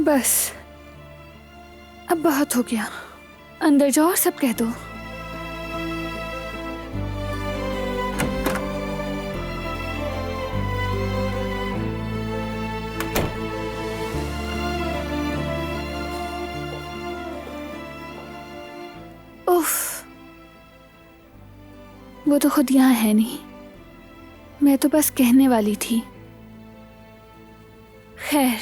बस अब बहुत हो गया, अंदर जाओ और सब कह दो। उफ, वो तो खुद यहाँ है नहीं, मैं तो बस कहने वाली थी। खैर,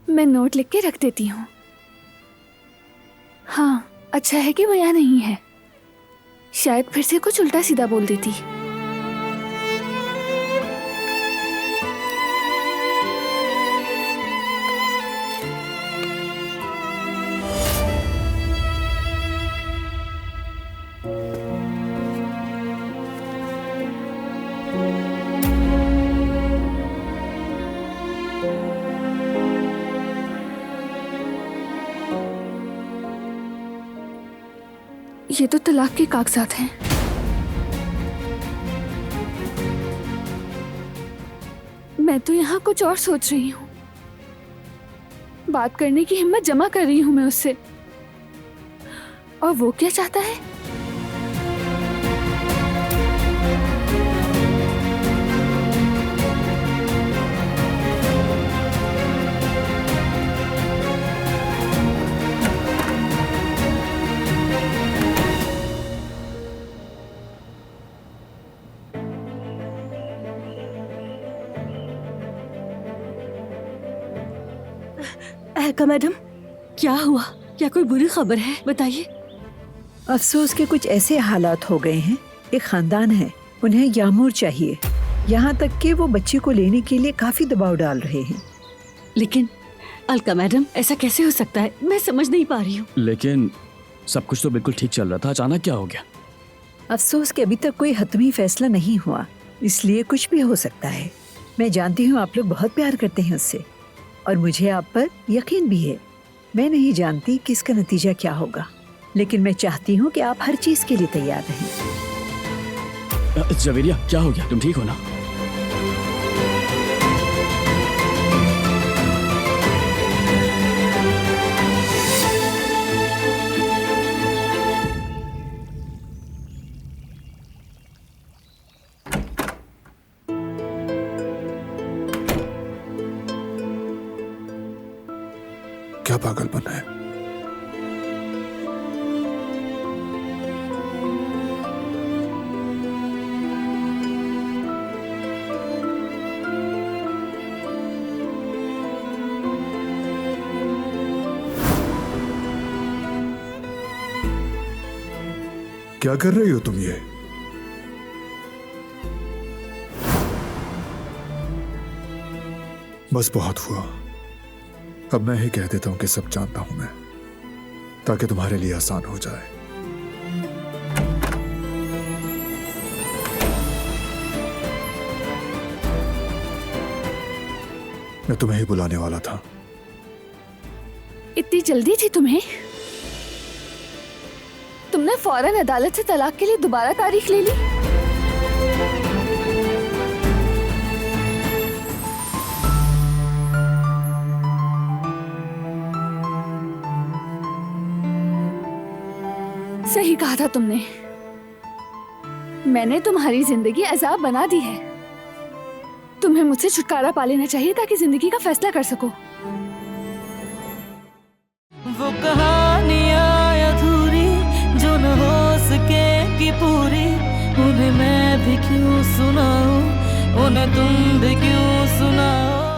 मैं नोट लिख के रख देती हूँ। हाँ, अच्छा है कि वो यहाँ नहीं है, शायद फिर से कुछ उल्टा सीधा बोल देती। ये तो तलाक के कागजात हैं। मैं तो यहाँ कुछ और सोच रही हूँ, बात करने की हिम्मत जमा कर रही हूँ मैं उससे, और वो क्या चाहता है? का मैडम, क्या हुआ? क्या कोई बुरी खबर है? बताइए। अफसोस के कुछ ऐसे हालात हो गए हैं, एक खानदान है, उन्हें यामूर चाहिए, यहाँ तक कि वो बच्ची को लेने के लिए काफी दबाव डाल रहे हैं। लेकिन अलका मैडम, ऐसा कैसे हो सकता है? मैं समझ नहीं पा रही हूँ। लेकिन सब कुछ तो बिल्कुल ठीक चल रहा था, अचानक क्या हो गया? अफसोस कि अभी तक कोई हतमी फैसला नहीं हुआ, इसलिए कुछ भी हो सकता है। मैं जानती हूँ आप लोग बहुत प्यार करते हैं उससे, और मुझे आप पर यकीन भी है। मैं नहीं जानती कि इसका नतीजा क्या होगा, लेकिन मैं चाहती हूँ कि आप हर चीज के लिए तैयार रहें। जवेरिया, क्या हो गया? तुम ठीक हो ना? क्या पागलपन है? क्या कर रही हो तुम ये? बस बहुत हुआ, अब मैं ही कह देता हूं कि सब जानता हूं मैं, ताकि तुम्हारे लिए आसान हो जाए। मैं तुम्हें ही बुलाने वाला था। इतनी जल्दी थी तुम्हें? तुमने फौरन अदालत से तलाक के लिए दोबारा तारीख ले ली? सही कहा था तुमने, मैंने तुम्हारी जिंदगी अजाब बना दी है। तुम्हें मुझसे छुटकारा पा लेना चाहिए ताकि जिंदगी का फैसला कर सको। वो कहानियां अधूरी जो न हो सकेगी पूरी, उन्हें मैं भी क्यों सुनाऊं, उन्हें तुम भी क्यों सुनाओ।